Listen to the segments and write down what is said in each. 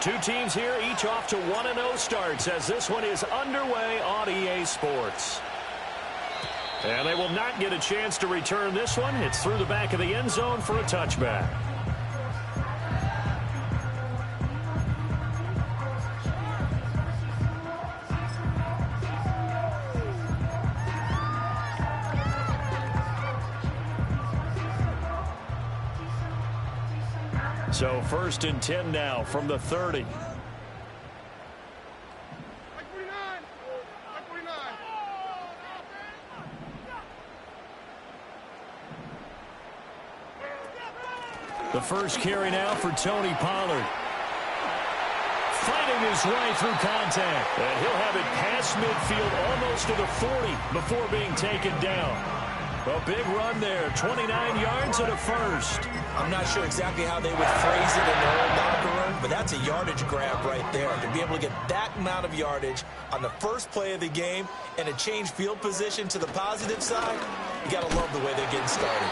Two teams here, each off to 1-0 starts as this one is underway on EA Sports. And they will not get a chance to return this one. It's through the back of the end zone for a touchback. So 1st and 10 now from the 30. The first carry now for Tony Pollard. Fighting his way through contact. And he'll have it past midfield almost to the 40 before being taken down. A big run there, 29 yards and a first. I'm not sure exactly how they would phrase it in their old locker room, but that's a yardage grab right there. To be able to get that amount of yardage on the first play of the game and a change field position to the positive side, you got to love the way they're getting started.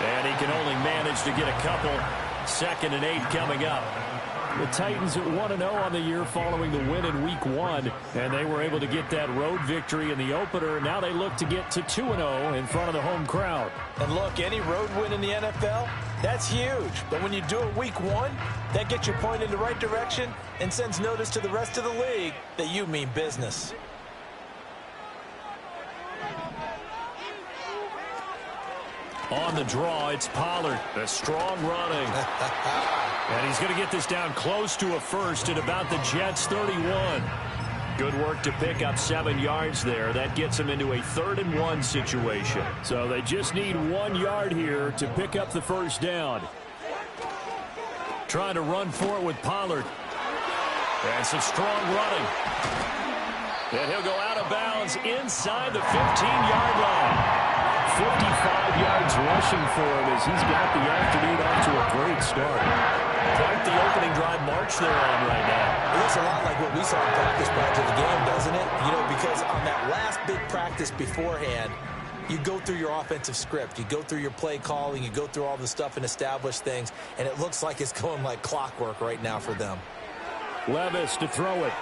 And he can only manage to get a couple. 2nd and 8 coming up. The Titans at 1-0 on the year following the win in Week 1, and they were able to get that road victory in the opener. Now they look to get to 2-0 in front of the home crowd. And look, any road win in the NFL, that's huge. But when you do it Week 1, that gets you pointed in the right direction and sends notice to the rest of the league that you mean business. On the draw, it's Pollard. A strong running. And he's going to get this down close to a first at about the Jets' 31. Good work to pick up 7 yards there. That gets them into a 3rd and 1 situation. So they just need 1 yard here to pick up the first down. Trying to run for it with Pollard. And some strong running. And he'll go out of bounds inside the 15-yard line. 55 yards rushing for him as he's got the afternoon off to a great start. Quite the opening drive march they're on right now. It looks a lot like what we saw in practice prior to the game, doesn't it? You know, because on that last big practice beforehand, you go through your offensive script. You go through your play calling. You go through all the stuff and establish things. And it looks like it's going like clockwork right now for them. Levis to throw it.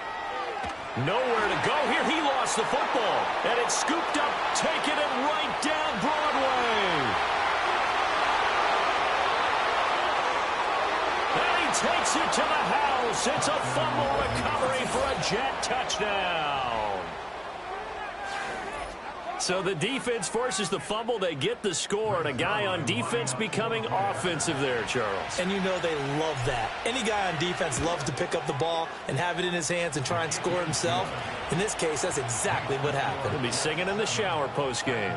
Nowhere to go here. He lost the football. And it's scooped up, taking it right down Broadway. And he takes it to the house. It's a fumble recovery for a Jet touchdown. So the defense forces the fumble. They get the score. And a guy on defense becoming offensive there, Charles. And you know they love that. Any guy on defense loves to pick up the ball and have it in his hands and try and score himself. In this case, that's exactly what happened. He'll be singing in the shower post-game.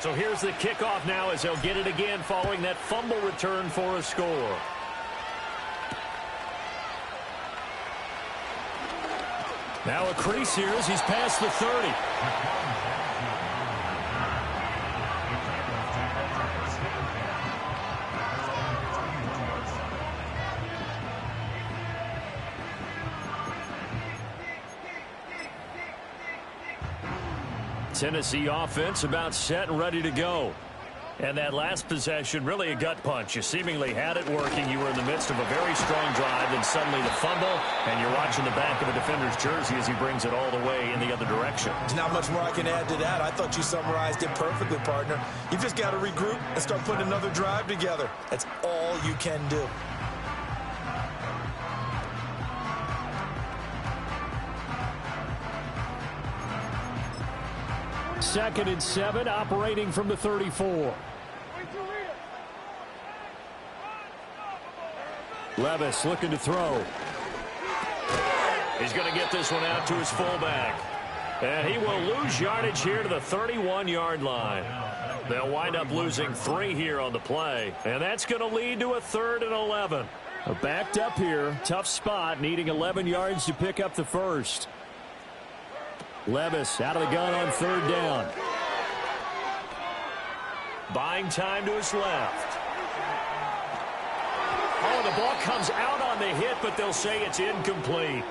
So here's the kickoff now as they'll get it again following that fumble return for a score. Now a crease here as he's past the 30. Tennessee offense about set and ready to go. And that last possession, really a gut punch. You seemingly had it working. You were in the midst of a very strong drive, then suddenly the fumble, and you're watching the back of a defender's jersey as he brings it all the way in the other direction. There's not much more I can add to that. I thought you summarized it perfectly, partner. You just got to regroup and start putting another drive together. That's all you can do. Second and 7, operating from the 34. Levis looking to throw. He's going to get this one out to his fullback. And he will lose yardage here to the 31-yard line. They'll wind up losing 3 here on the play. And that's going to lead to a 3rd and 11. Backed up here, tough spot, needing 11 yards to pick up the first. Levis out of the gun on 3rd down. Buying time to his left. Oh, the ball comes out on the hit, but they'll say it's incomplete.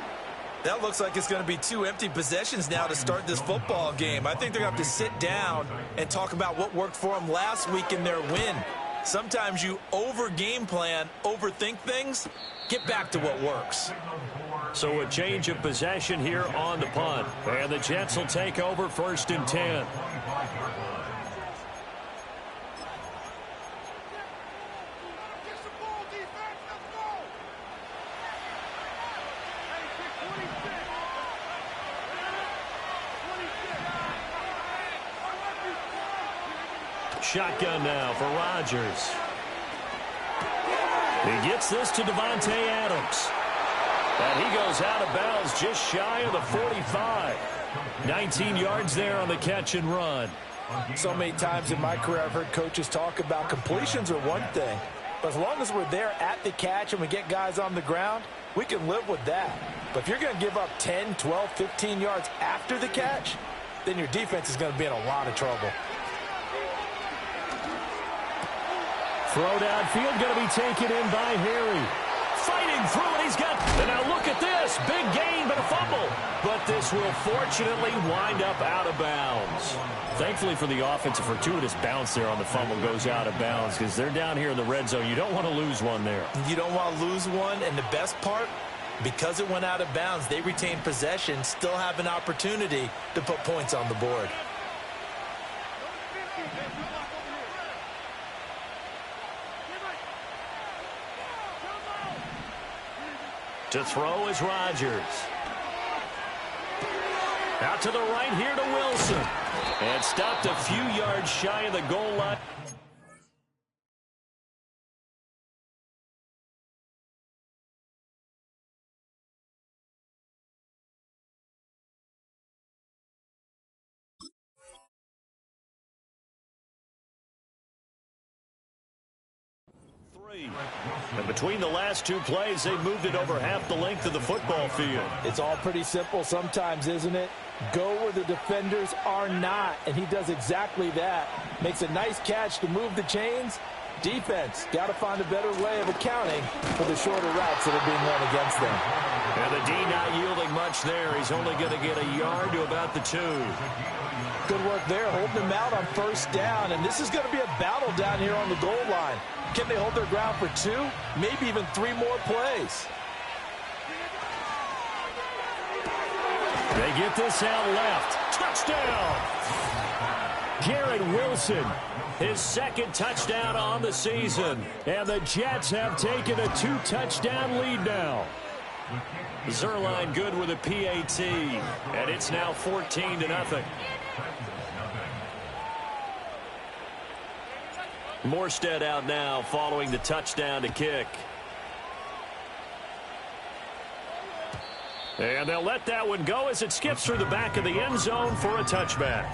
That looks like it's going to be 2 empty possessions now to start this football game. I think they're going to have to sit down and talk about what worked for them last week in their win. Sometimes you over-game plan, overthink things, get back to what works. So a change of possession here on the punt. And the Jets will take over 1st and 10. Shotgun now for Rodgers. He gets this to Devontae Adams. And he goes out of bounds just shy of the 45. 19 yards there on the catch and run. So many times in my career I've heard coaches talk about completions are one thing. But as long as we're there at the catch and we get guys on the ground, we can live with that. But if you're going to give up 10, 12, 15 yards after the catch, then your defense is going to be in a lot of trouble. Throw downfield going to be taken in by Harry. Fighting through it, he's got, and now look at this, big gain but a fumble. But this will fortunately wind up out of bounds. Thankfully for the offense, a fortuitous bounce there on the fumble goes out of bounds because they're down here in the red zone. You don't want to lose one there. You don't want to lose one, and the best part, because it went out of bounds, they retain possession, still have an opportunity to put points on the board. To throw is Rodgers. Out to the right here to Wilson. And stopped a few yards shy of the goal line. And between the last 2 plays, they moved it over half the length of the football field. It's all pretty simple sometimes, isn't it? Go where the defenders are not, and he does exactly that. Makes a nice catch to move the chains. Defense, got to find a better way of accounting for the shorter routes that are being run against them. And the D not yielding much there. He's only going to get a yard to about the 2. Good work there, holding them out on 1st down, and this is going to be a battle down here on the goal line. Can they hold their ground for 2, maybe even 3 more plays? They get this out left. Touchdown! Garrett Wilson, his 2nd touchdown on the season. And the Jets have taken a 2-touchdown lead now. Zerline good with a PAT. And it's now 14-0. Morstead out now following the touchdown to kick. And they'll let that one go as it skips through the back of the end zone for a touchback.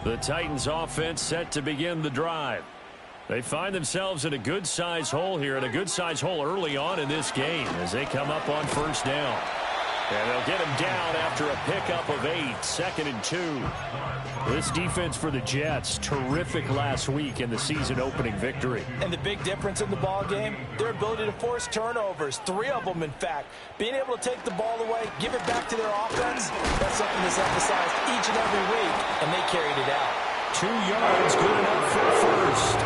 The Titans offense set to begin the drive. They find themselves in a good-sized hole here, and a good-sized hole early on in this game as they come up on 1st down. And they'll get him down after a pickup of 8, 2nd and 2. This defense for the Jets, terrific last week in the season-opening victory. And the big difference in the ball game, their ability to force turnovers, 3 of them, in fact. Being able to take the ball away, give it back to their offense, that's something that's emphasized each and every week, and they carried it out. 2 yards, good enough for 1st.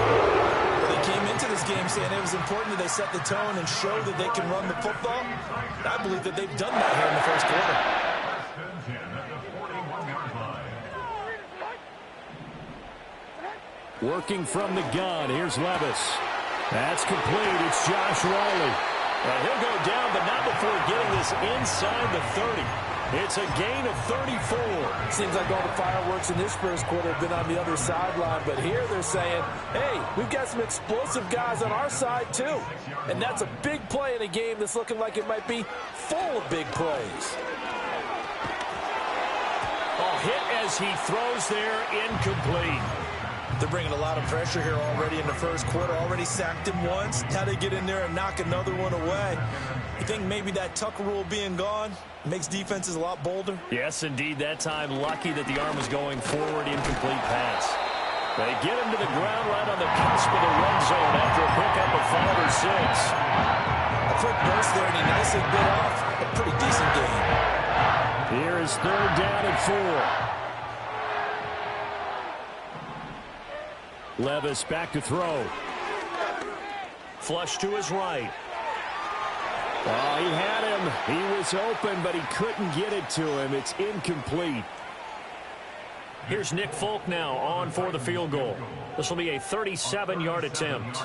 They came into this game saying it was important that they set the tone and show that they can run the football. I believe that they've done that here in the 1st quarter. Working from the gun, here's Levis. That's complete, it's Josh Riley. And he'll go down, but not before getting this inside the 30. It's a gain of 34. Seems like all the fireworks in this 1st quarter have been on the other sideline, but here they're saying, hey, we've got some explosive guys on our side too. And that's a big play in a game that's looking like it might be full of big plays. Hit as he throws there, incomplete. They're bringing a lot of pressure here already in the 1st quarter. Already sacked him once. Now they get in there and knock another one away. You think maybe that Tucker rule being gone makes defenses a lot bolder? Yes, indeed. That time, lucky that the arm was going forward, incomplete pass. They get him to the ground right on the cusp of the red zone after a pickup of 5 or is 3rd down and 4. Levis back to throw. Flush to his right. Oh, he had him. He was open, but he couldn't get it to him. It's incomplete. Here's Nick Folk now on for the field goal. This will be a 37-yard attempt.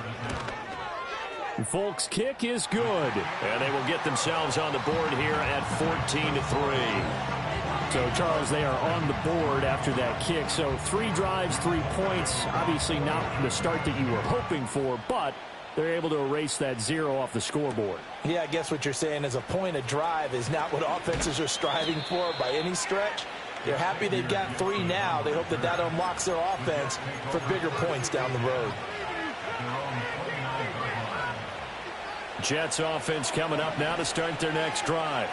Folk's kick is good. And they will get themselves on the board here at 14-3. So, Charles, they are on the board after that kick. So 3 drives, 3 points. Obviously not the start that you were hoping for, but they're able to erase that 0 off the scoreboard. Yeah, I guess what you're saying is a point a drive is not what offenses are striving for by any stretch. They're happy they've got 3 now. They hope that that unlocks their offense for bigger points down the road. Jets offense coming up now to start their next drive.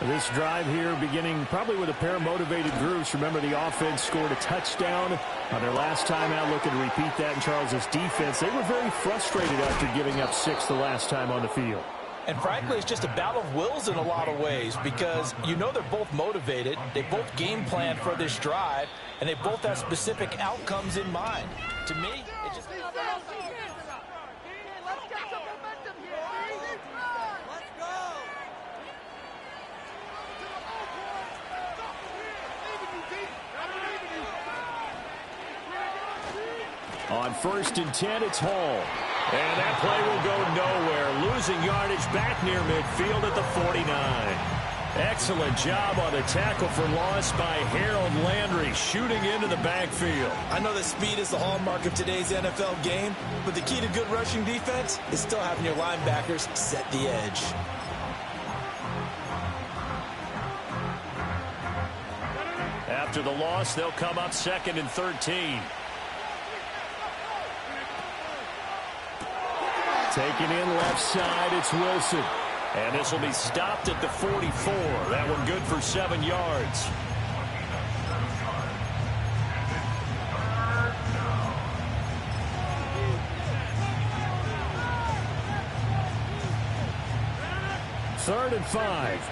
This drive here beginning probably with a pair of motivated groups. Remember, the offense scored a touchdown on their last time out, looking to repeat that in Charles's defense. They were very frustrated after giving up 6 the last time on the field. And frankly, it's just a battle of wills in a lot of ways because you know they're both motivated. They both game plan for this drive, and they both have specific outcomes in mind. To me, it just... On 1st and 10, it's Hall. And that play will go nowhere. Losing yardage back near midfield at the 49. Excellent job on the tackle for loss by Harold Landry, shooting into the backfield. I know that speed is the hallmark of today's NFL game, but the key to good rushing defense is still having your linebackers set the edge. After the loss, they'll come up 2nd and 13. Taken in left side, it's Wilson. And this will be stopped at the 44. That one good for 7 yards. Third and 5.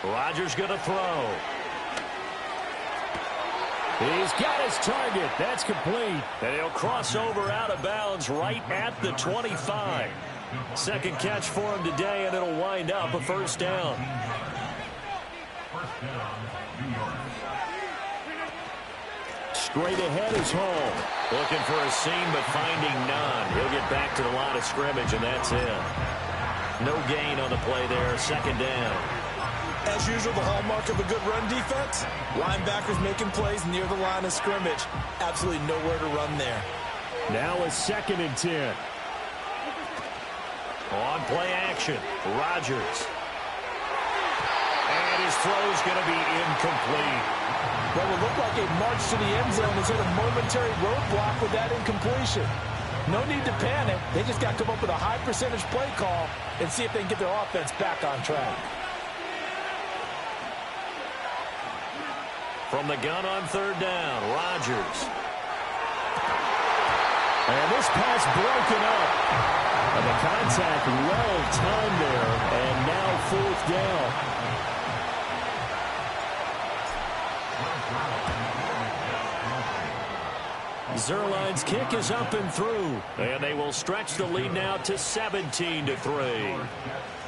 Rodgers going to throw. He's got his target. That's complete. And he'll cross over out of bounds right at the 25. Second catch for him today, and it'll wind up a 1st down. Straight ahead is Hall. Looking for a seam, but finding none. He'll get back to the line of scrimmage, and that's it. No gain on the play there. 2nd down. As usual, the hallmark of a good run defense, linebackers making plays near the line of scrimmage. Absolutely nowhere to run there. Now a 2nd and 10. On play action, Rodgers. And his throw's going to be incomplete. What would look like a march to the end zone is hit a momentary roadblock with that incompletion. No need to panic. They just got to come up with a high percentage play call and see if they can get their offense back on track. From the gun on 3rd down, Rodgers. And this pass broken up. And the contact well timed there. And now 4th down. Zerline's kick is up and through. And they will stretch the lead now to 17-3.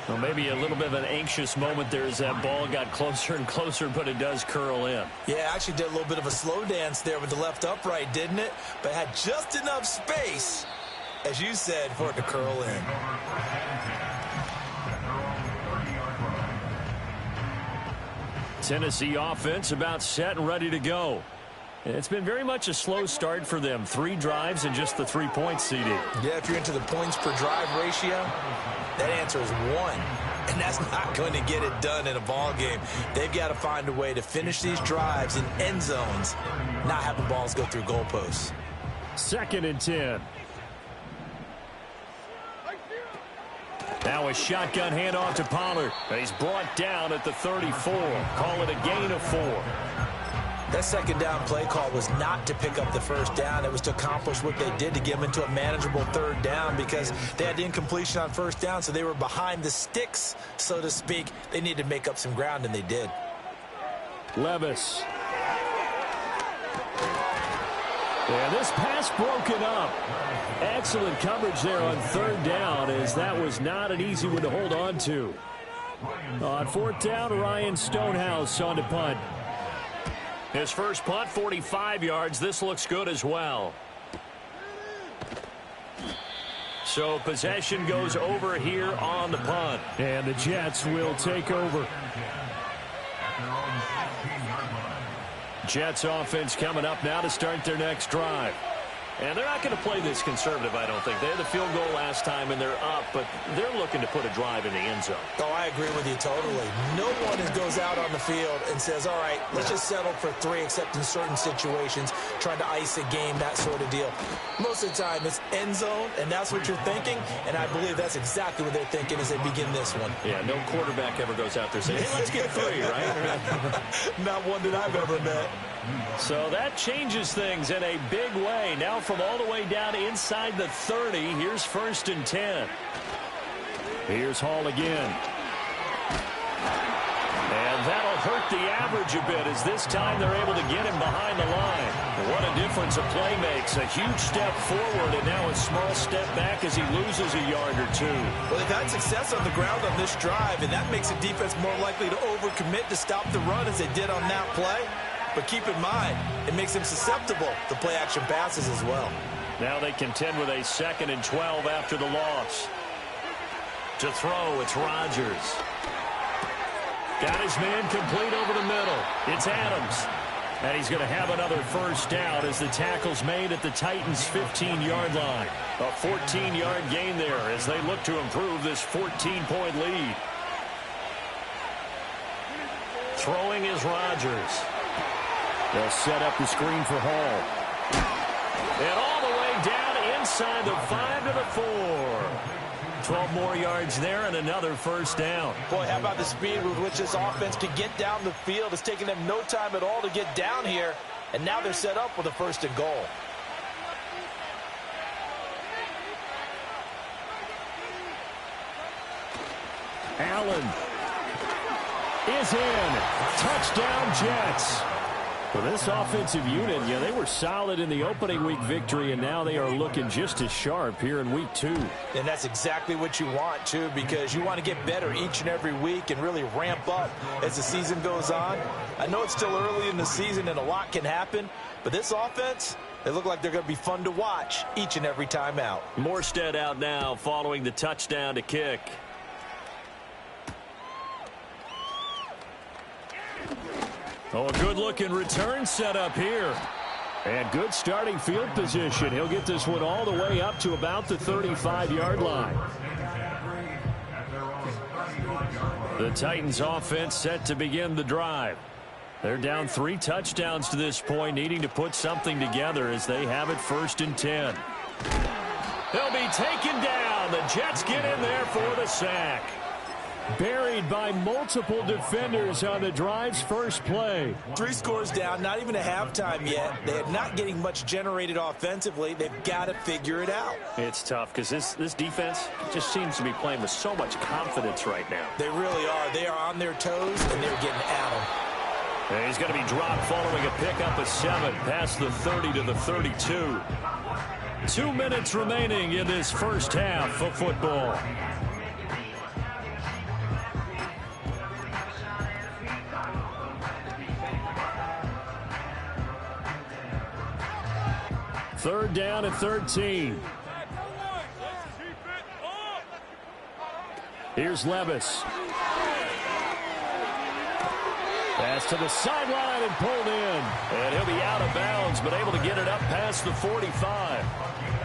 Well, maybe a little bit of an anxious moment there as that ball got closer and closer, but it does curl in. Yeah, actually did a little bit of a slow dance there with the left upright, didn't it? But had just enough space, as you said, for it to curl in. Tennessee offense about set and ready to go. It's been very much a slow start for them. 3 drives and just the 3-point CD. Yeah, if you're into the points per drive ratio, that answer is 1. And that's not going to get it done in a ball game. They've got to find a way to finish these drives in end zones, not have the balls go through goalposts. 2nd and 10. Now a shotgun handoff to Pollard. He's brought down at the 34. Call it a gain of 4. That second down play call was not to pick up the first down. It was to accomplish what they did, to get them into a manageable third down, because they had incompletion on first down, so they were behind the sticks, so to speak. They needed to make up some ground, and they did. Levis. And this pass broken up. Excellent coverage there on third down, as that was not an easy one to hold on to. On fourth down, Ryan Stonehouse on to punt. His first punt, 45 yards. This looks good as well. So possession goes over here on the punt. And the Jets will take over. Jets offense coming up now to start their next drive. And they're not going to play this conservative, I don't think. They had the field goal last time, and they're up, but they're looking to put a drive in the end zone. Oh, I agree with you totally. No one goes out on the field and says, all right, let's just settle for 3, except in certain situations, trying to ice a game, that sort of deal. Most of the time, it's end zone, and that's what you're thinking, and I believe that's exactly what they're thinking as they begin this one. Yeah, no quarterback ever goes out there saying, hey, let's get 3, right? Not one that I've ever met. So that changes things in a big way. Now from all the way down inside the 30, here's 1st and 10. Here's Hall again. And that'll hurt the average a bit, as this time they're able to get him behind the line. What a difference a play makes. A huge step forward and now a small step back as he loses a yard or 2. Well, they've had success on the ground on this drive, and that makes the defense more likely to overcommit to stop the run as they did on that play. But keep in mind, it makes them susceptible to play-action passes as well. Now they contend with a 2nd and 12 after the loss. To throw, it's Rodgers. Got his man complete over the middle. It's Adams. And he's going to have another first down as the tackle's made at the Titans' 15-yard line. A 14-yard gain there as they look to improve this 14-point lead. Throwing is Rodgers. They'll set up the screen for Hall. And all the way down inside the 5 to the 4. 12 more yards there and another first down. Boy, how about the speed with which this offense can get down the field? It's taken them no time at all to get down here. And now they're set up with a 1st and goal. Allen is in. Touchdown, Jets. Well, this offensive unit, they were solid in the opening week victory, and now they are looking just as sharp here in week 2. And that's exactly what you want, too, because you want to get better each and every week and really ramp up as the season goes on. I know it's still early in the season and a lot can happen, but this offense, they look like they're going to be fun to watch each and every time out. Morstead out now following the touchdown to kick. Oh, a good-looking return set up here. And good starting field position. He'll get this one all the way up to about the 35-yard line. The Titans offense set to begin the drive. They're down 3 touchdowns to this point, needing to put something together as they have it 1st and 10. They'll be taken down. The Jets get in there for the sack. Buried by multiple defenders on the drive's first play. 3 scores down, not even a halftime yet. They're not getting much generated offensively. They've got to figure it out. It's tough because this defense just seems to be playing with so much confidence right now. They really are. They are on their toes, and they're getting at them. And he's going to be dropped following a pickup of 7 past the 30 to the 32. 2 minutes remaining in this first half of football. Third down and 13. Here's Levis. Pass to the sideline and pulled in. And he'll be out of bounds, but able to get it up past the 45.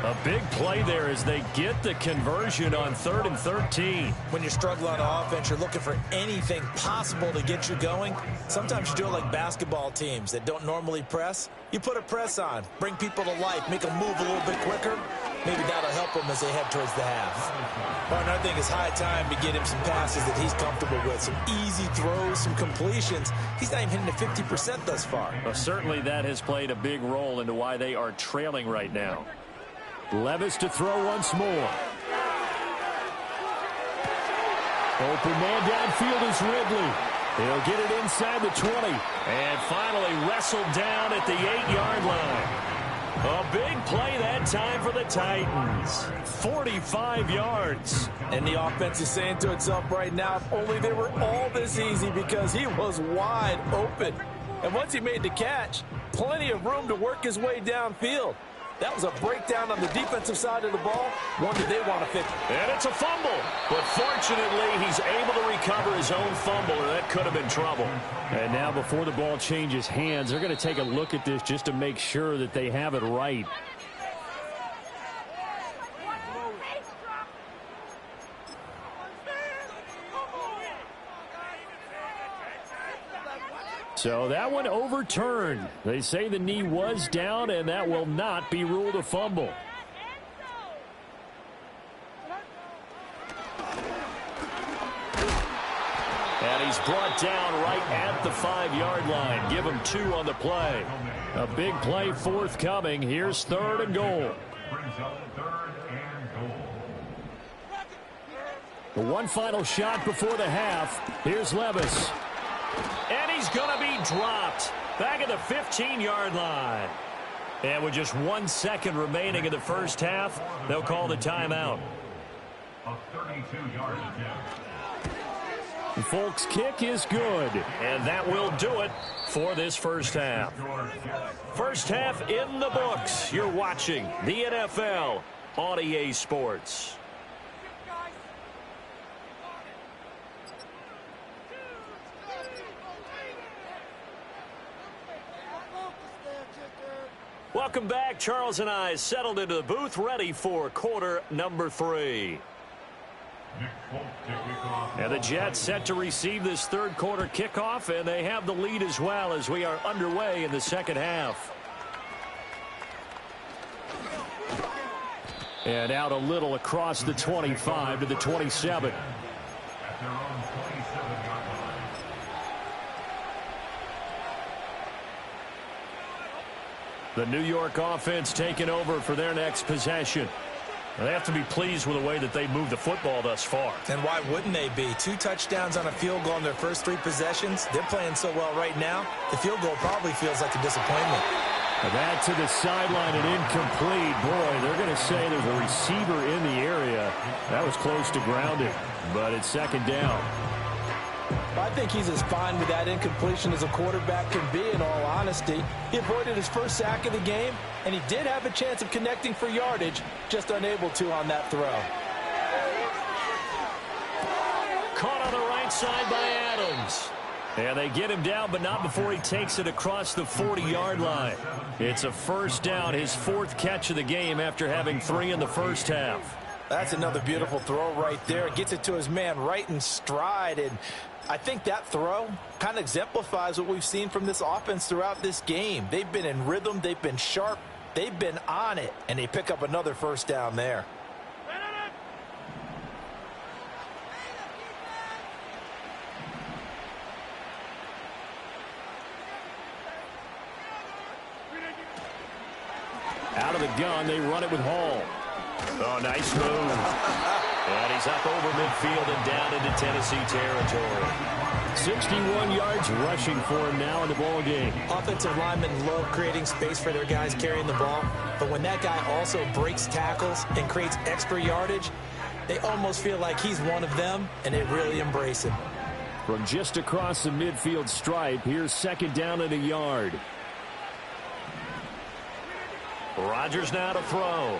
A big play there as they get the conversion on 3rd and 13. When you're struggling on offense, you're looking for anything possible to get you going. Sometimes you do it like basketball teams that don't normally press. You put a press on, bring people to life, make them move a little bit quicker. Maybe that'll help them as they head towards the half. Well, another thing is high time to get him some passes that he's comfortable with. Some easy throws, some completions. He's not even hitting the 50% thus far. Well, certainly that has played a big role into why they are trailing right now. Levis to throw once more. Open man downfield is Ridley. He'll get it inside the 20. And finally wrestled down at the 8-yard line. A big play that time for the Titans. 45 yards. And the offense is saying to itself right now, if only they were all this easy, because he was wide open. And once he made the catch, plenty of room to work his way downfield. That was a breakdown on the defensive side of the ball, one that they want to fix. And it's a fumble. But fortunately, he's able to recover his own fumble, or that could have been trouble. And now before the ball changes hands, they're going to take a look at this just to make sure that they have it right. So that one overturned. They say the knee was down, and that will not be ruled a fumble. And he's brought down right at the 5-yard line. Give him 2 on the play. A big play forthcoming. Here's 3rd and goal. The one final shot before the half. Here's Levis. And he's going to be dropped back at the 15-yard line. And with just 1 second remaining in the first half, they'll call the timeout. A 32-yard attempt. Folks' kick is good. And that will do it for this first half. First half in the books. You're watching the NFL on EA Sports. Welcome back. Charles and I settled into the booth, ready for quarter number 3. And the Jets set to receive this third quarter kickoff, and they have the lead as well as we are underway in the second half. And out a little across the 25 to the 27. The New York offense taking over for their next possession. They have to be pleased with the way that they moved the football thus far. And why wouldn't they be? 2 touchdowns on a field goal in their first 3 possessions. They're playing so well right now, the field goal probably feels like a disappointment. That to the sideline and incomplete. Boy, they're going to say there's a receiver in the area. That was close to grounded, but it's second down. I think he's as fine with that incompletion as a quarterback can be, in all honesty. He avoided his first sack of the game, and he did have a chance of connecting for yardage, just unable to on that throw. Caught on the right side by Adams. And they get him down, but not before he takes it across the 40-yard line. It's a first down, his 4th catch of the game after having 3 in the first half. That's another beautiful throw right there. Gets it to his man right in stride, and I think that throw kind of exemplifies what we've seen from this offense throughout this game. They've been in rhythm, they've been sharp, they've been on it, and they pick up another first down there. Out of the gun, they run it with Hall. Oh, nice move. And he's up over midfield and down into Tennessee territory. 61 yards rushing for him now in the ball game. Offensive linemen love creating space for their guys carrying the ball, but when that guy also breaks tackles and creates extra yardage, they almost feel like he's one of them, and they really embrace him. From just across the midfield stripe, here's second down and a yard. Rodgers now to throw.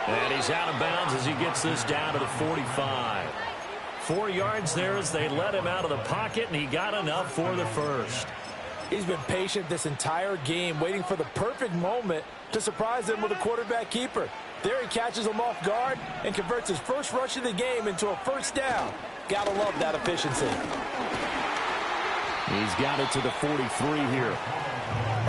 And he's out of bounds as he gets this down to the 45. 4 yards there as they let him out of the pocket, and he got enough for the first. He's been patient this entire game, waiting for the perfect moment to surprise them with a quarterback keeper. There he catches him off guard and converts his first rush of the game into a first down. Gotta love that efficiency. He's got it to the 43 here.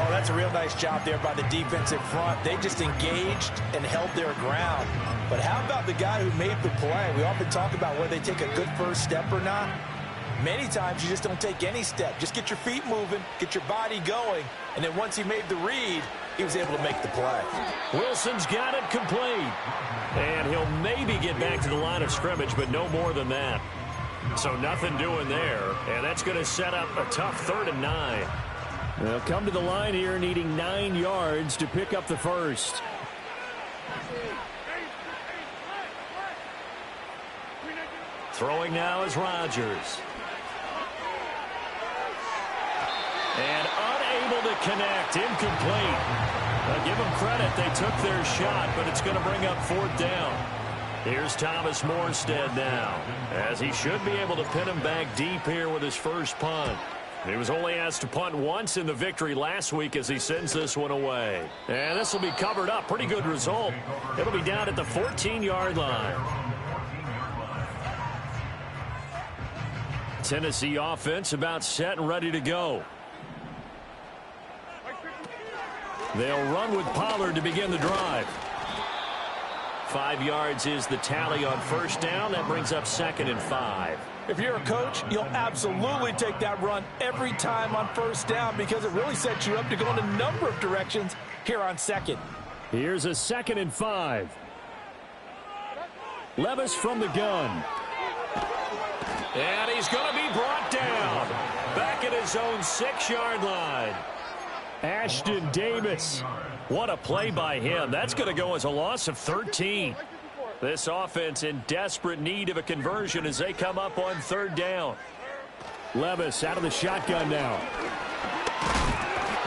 Oh, that's a real nice job there by the defensive front. They just engaged and held their ground. But how about the guy who made the play? We often talk about whether they take a good first step or not. Many times you just don't take any step. Just get your feet moving, get your body going, and then once he made the read, he was able to make the play. Wilson's got it complete. And he'll maybe get back to the line of scrimmage, but no more than that. So nothing doing there, and that's going to set up a tough 3rd and 9. They'll come to the line here needing 9 yards to pick up the first. Throwing now is Rodgers. And unable to connect. Incomplete. Now give them credit. They took their shot, but it's going to bring up 4th down. Here's Thomas Morstead now, as he should be able to pin him back deep here with his first punt. He was only asked to punt once in the victory last week as he sends this one away. And this will be covered up. Pretty good result. It'll be down at the 14-yard line. Tennessee offense about set and ready to go. They'll run with Pollard to begin the drive. 5 yards is the tally on first down. That brings up 2nd and 5. If you're a coach, you'll absolutely take that run every time on first down because it really sets you up to go in a number of directions here on 2nd. Here's a 2nd and 5. Levis from the gun. And he's going to be brought down. Back at his own 6-yard line. Ashton Davis. What a play by him. That's going to go as a loss of 13. This offense in desperate need of a conversion as they come up on 3rd down. Levis out of the shotgun now.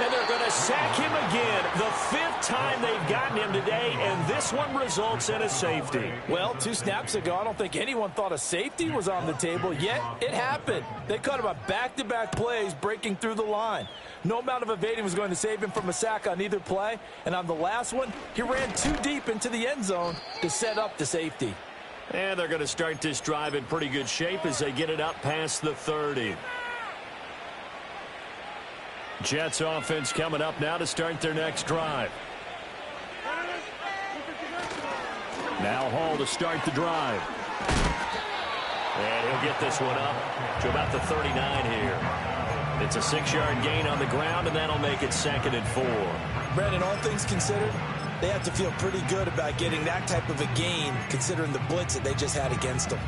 And they're going to sack him again. The 5th time they've gotten him today, and this one results in a safety. Well, 2 snaps ago, I don't think anyone thought a safety was on the table, yet it happened. They caught him on back-to-back plays breaking through the line. No amount of evading was going to save him from a sack on either play, and on the last one, he ran too deep into the end zone to set up the safety. And they're going to start this drive in pretty good shape as they get it up past the 30. Jets offense coming up now to start their next drive. Now Hall to start the drive. And he'll get this one up to about the 39 here. It's a 6-yard gain on the ground, and that'll make it 2nd and 4. Brandon, all things considered, they have to feel pretty good about getting that type of a gain considering the blitz that they just had against them.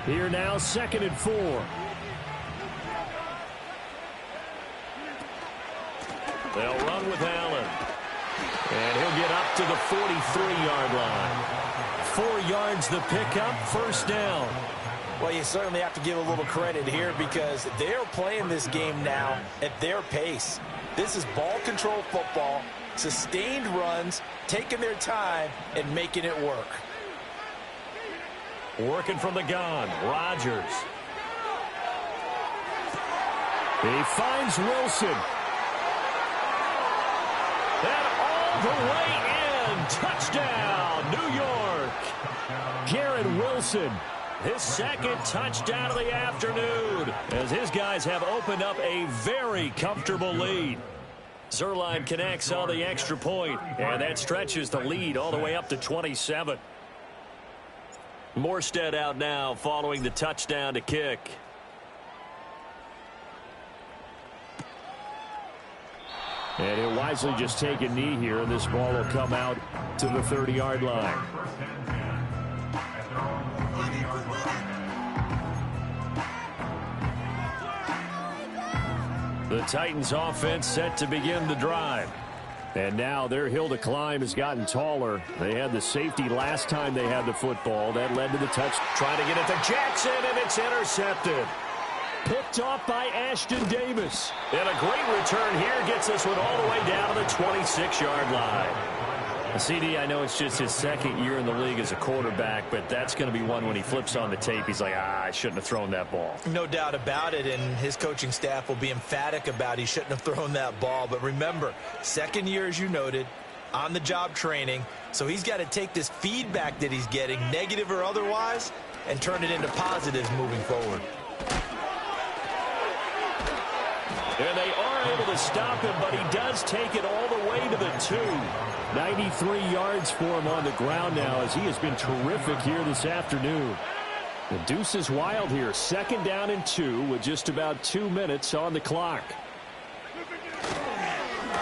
Here now, 2nd and 4. They'll run with Allen. And he'll get up to the 43-yard line. 4 yards the pickup, 1st down. Well, you certainly have to give a little credit here because they're playing this game now at their pace. This is ball control football, sustained runs, taking their time, and making it work. Working from the gun, Rodgers. He finds Wilson. And all the way in. Touchdown, New York. Garrett Wilson. His 2nd touchdown of the afternoon as his guys have opened up a very comfortable lead. Zerline connects on the extra point, and that stretches the lead all the way up to 27. Morstead out now following the touchdown to kick. And he'll wisely just take a knee here, and this ball will come out to the 30-yard line. The Titans offense set to begin the drive. And now their hill to climb has gotten taller. They had the safety last time they had the football. That led to the touch. Trying to get it to Jackson, and it's intercepted. Picked off by Ashton Davis. And a great return here gets this one all the way down to the 26-yard line. CD, I know it's just his 2nd year in the league as a quarterback, but that's going to be one when he flips on the tape. He's like, I shouldn't have thrown that ball. No doubt about it, and his coaching staff will be emphatic about he shouldn't have thrown that ball. But remember, 2nd year, as you noted, on-the-job training, so he's got to take this feedback that he's getting, negative or otherwise, and turn it into positives moving forward. And they are able to stop him, but he does take it all the way to the 2. 93 yards for him on the ground now as he has been terrific here this afternoon. The deuce is wild here. 2nd down and 2 with just about 2 minutes on the clock.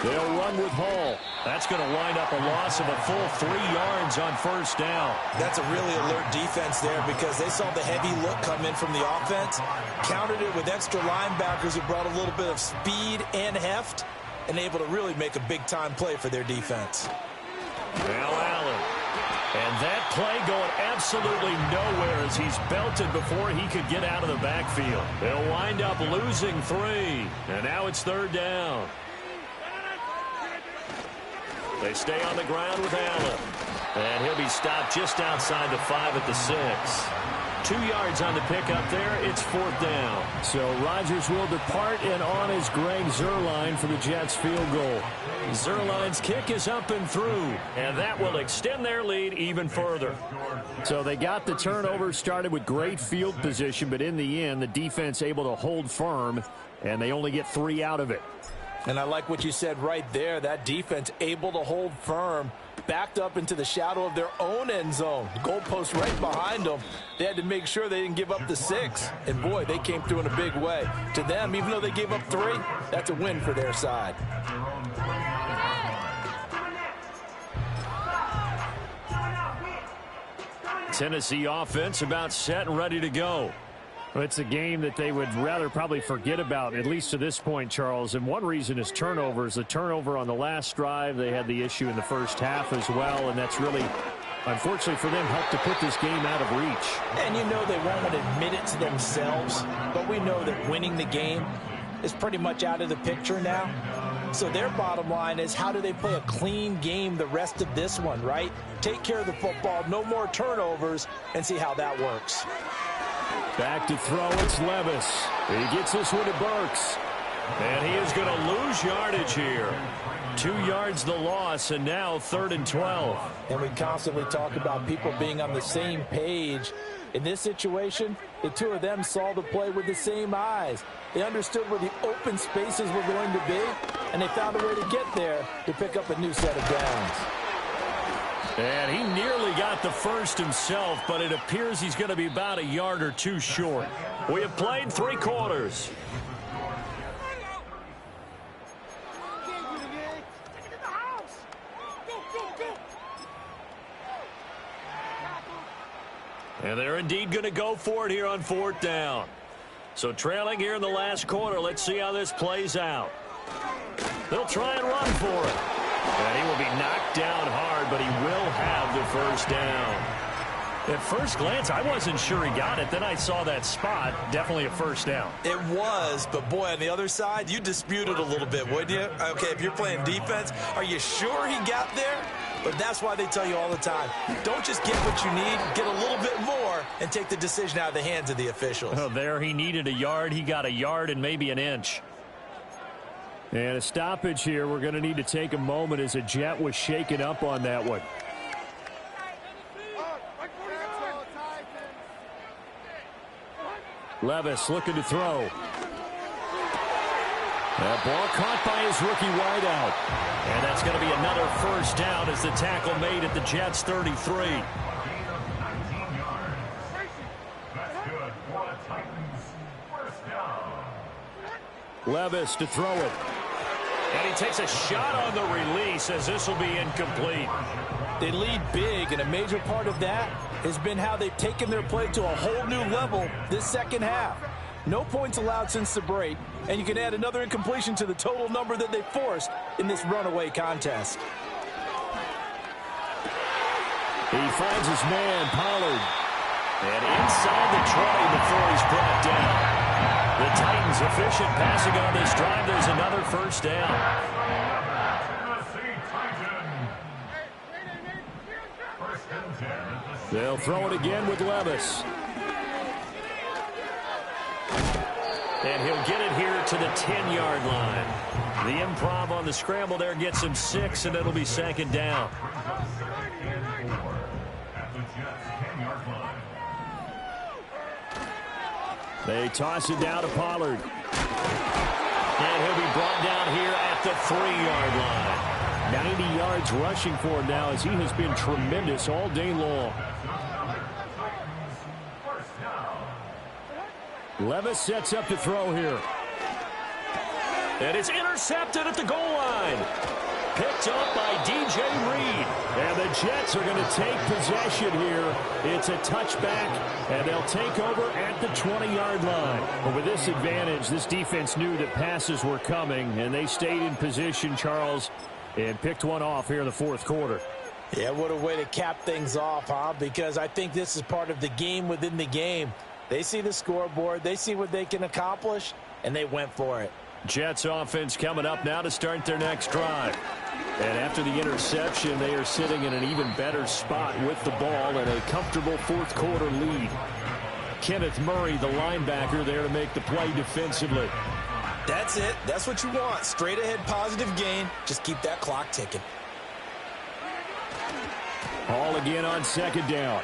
They'll run with Hall. That's going to wind up a loss of a full 3 yards on 1st down. That's a really alert defense there because they saw the heavy look come in from the offense, countered it with extra linebackers who brought a little bit of speed and heft, and able to really make a big-time play for their defense. Now Allen. And that play going absolutely nowhere as he's belted before he could get out of the backfield. They'll wind up losing 3. And now it's 3rd down. They stay on the ground with Allen. And he'll be stopped just outside the 5 at the 6. 2 yards on the pickup there. It's 4th down. So Rodgers will depart, and on is Greg Zuerlein for the Jets field goal. Zuerlein's kick is up and through, and that will extend their lead even further. So they got the turnover started with great field position, but in the end, the defense able to hold firm, and they only get 3 out of it. And I like what you said right there. That defense able to hold firm, backed up into the shadow of their own end zone. The goalpost right behind them. They had to make sure they didn't give up the 6. And, boy, they came through in a big way. To them, even though they gave up 3, that's a win for their side. Tennessee offense about set and ready to go. Well, it's a game that they would rather probably forget about, at least to this point, Charles. And one reason is turnovers. The turnover on the last drive, they had the issue in the first half as well, and that's really, unfortunately for them, helped to put this game out of reach. And you know they won't admit it to themselves, but we know that winning the game is pretty much out of the picture now. So their bottom line is, how do they play a clean game the rest of this one, right? Take care of the football, no more turnovers, and see how that works. Back to throw, it's Levis. He gets this one to Burks. And he is going to lose yardage here. 2 yards the loss, and now 3rd and 12. And we constantly talk about people being on the same page. In this situation, the two of them saw the play with the same eyes. They understood where the open spaces were going to be, and they found a way to get there to pick up a new set of downs. And he nearly got the first himself, but it appears he's going to be about a yard or 2 short. We have played 3 quarters. And they're indeed going to go for it here on 4th down. So trailing here in the last quarter, let's see how this plays out. They'll try and run for it. And he will be knocked down hard, but he will have the 1st down. At first glance, I wasn't sure he got it. Then I saw that spot. Definitely a 1st down. It was, but boy, on the other side, you dispute it a little bit, wouldn't you? Okay, if you're playing defense, are you sure he got there? But that's why they tell you all the time, don't just get what you need, get a little bit more, and take the decision out of the hands of the officials. Oh, there he needed a yard. He got a yard and maybe an inch. And a stoppage here. We're going to need to take a moment as a Jet was shaken up on that one. Levis looking to throw. That ball caught by his rookie wideout. And that's going to be another 1st down as the tackle made at the Jets' 33. Levis to throw it. And he takes a shot on the release as this will be incomplete. They lead big, and a major part of that has been how they've taken their play to a whole new level this second half. No points allowed since the break, and you can add another incompletion to the total number that they forced in this runaway contest. He finds his man, Pollard. And inside the 20 before he's brought down. The Titans efficient passing on this drive. There's another 1st down. They'll throw it again with Levis. And he'll get it here to the 10-yard line. The improv on the scramble there gets him 6, and it'll be 2nd down. They toss it down to Pollard. And he'll be brought down here at the 3-yard line. 90 yards rushing for him now as he has been tremendous all day long. Levis sets up to throw here. And it's intercepted at the goal line. Picked up by D.J. Reed. And the Jets are going to take possession here. It's a touchback, and they'll take over at the 20-yard line. But with this advantage, this defense knew that passes were coming, and they stayed in position, Charles, and picked one off here in the fourth quarter. Yeah, what a way to cap things off, huh? Because I think this is part of the game within the game. They see the scoreboard, they see what they can accomplish, and they went for it. Jets offense coming up now to start their next drive. And after the interception, they are sitting in an even better spot with the ball and a comfortable fourth quarter lead. Kenneth Murray, the linebacker, there to make the play defensively. That's it. That's what you want. Straight ahead positive gain. Just keep that clock ticking. All again on second down.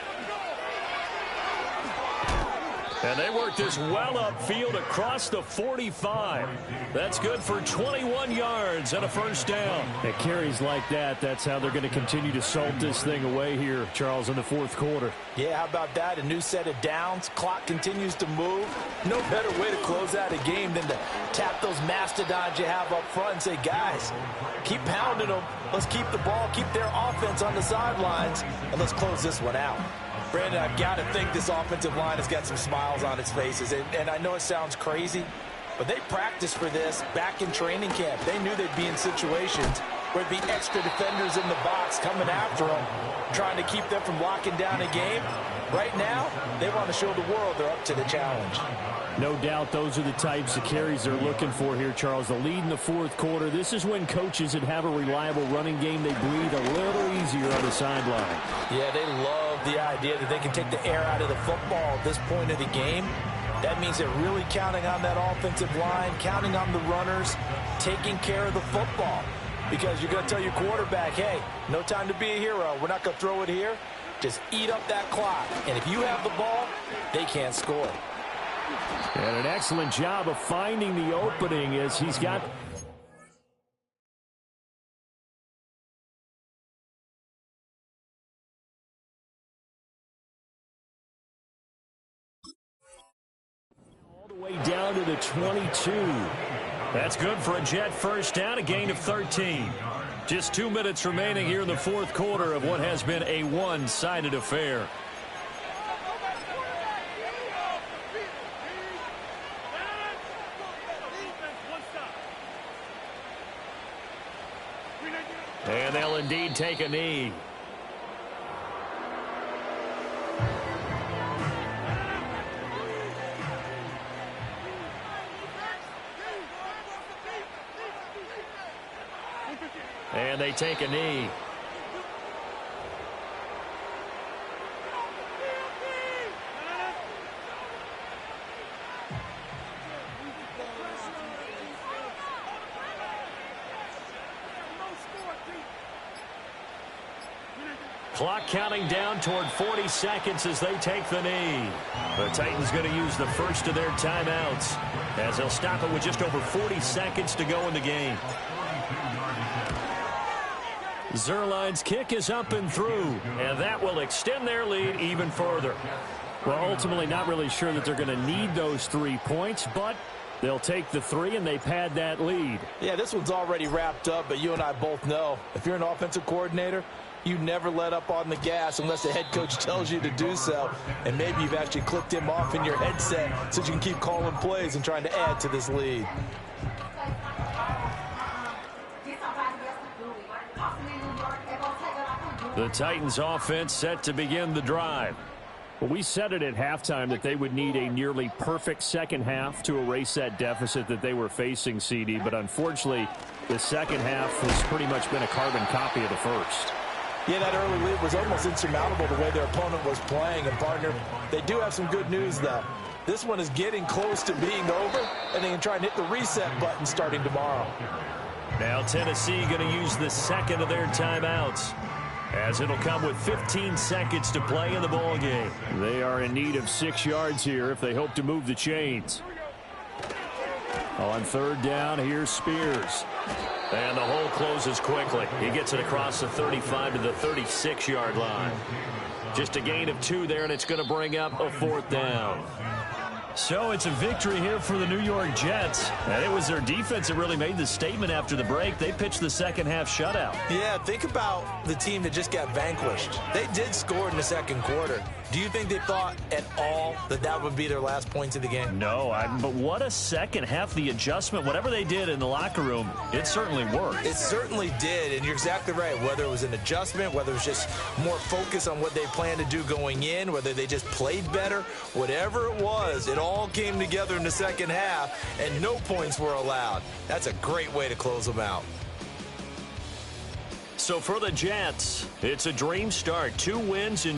And they work this well upfield across the 45. That's good for 21 yards and a first down. It carries like that. That's how they're going to continue to salt this thing away here, Charles, in the fourth quarter. Yeah, how about that? A new set of downs. Clock continues to move. No better way to close out a game than to tap those mastodons you have up front and say, guys, keep pounding them. Let's keep the ball, keep their offense on the sidelines, and let's close this one out. Brandon, I've got to think this offensive line has got some smiles on its faces. And I know it sounds crazy, but they practiced for this back in training camp. They knew they'd be in situations where there'd be extra defenders in the box coming after them, trying to keep them from locking down a game. Right now, they want to show the world they're up to the challenge. No doubt those are the types of carries they're looking for here, Charles. The lead in the fourth quarter. This is when coaches that have a reliable running game, they breathe a little easier on the sideline. Yeah, they love the idea that they can take the air out of the football at this point of the game. That means they're really counting on that offensive line, counting on the runners, taking care of the football. Because you're going to tell your quarterback, hey, no time to be a hero. We're not going to throw it here. Just eat up that clock. And if you have the ball, they can't score. And an excellent job of finding the opening as he's got... all the way down to the 22. That's good for a Jet first down, a gain of 13. Just 2 minutes remaining here in the fourth quarter of what has been a one-sided affair. And they'll indeed take a knee. And they take a knee. Clock counting down toward 40 seconds as they take the knee. The Titans going to use the first of their timeouts as they'll stop it with just over 40 seconds to go in the game. Zerline's kick is up and through, and that will extend their lead even further. Well, ultimately not really sure that they're going to need those 3 points, but they'll take the 3 and they pad that lead. Yeah, this one's already wrapped up, but you and I both know if you're an offensive coordinator, you never let up on the gas unless the head coach tells you to do so. And maybe you've actually clicked him off in your headset so you can keep calling plays and trying to add to this lead. The Titans offense set to begin the drive. Well, we said it at halftime that they would need a nearly perfect second half to erase that deficit that they were facing, CD. But unfortunately, the second half has pretty much been a carbon copy of the first. Yeah, that early lead was almost insurmountable the way their opponent was playing. And, partner, they do have some good news, though. This one is getting close to being over, and they can try and hit the reset button starting tomorrow. Now Tennessee going to use the second of their timeouts, as it'll come with 15 seconds to play in the ballgame. They are in need of 6 yards here if they hope to move the chains. On third down, here's Spears. And the hole closes quickly. He gets it across the 35 to the 36-yard line. Just a gain of 2 there, and it's going to bring up a 4th down. So it's a victory here for the New York Jets. And it was their defense that really made the statement after the break. They pitched the second-half shutout. Yeah, think about the team that just got vanquished. They did score in the second quarter. Do you think they thought at all that that would be their last points of the game? No, but what a second half. The adjustment, whatever they did in the locker room, it certainly worked. It certainly did, and you're exactly right. Whether it was an adjustment, whether it was just more focus on what they planned to do going in, whether they just played better, whatever it was, it all came together in the second half, and no points were allowed. That's a great way to close them out. So for the Jets, it's a dream start. 2 wins in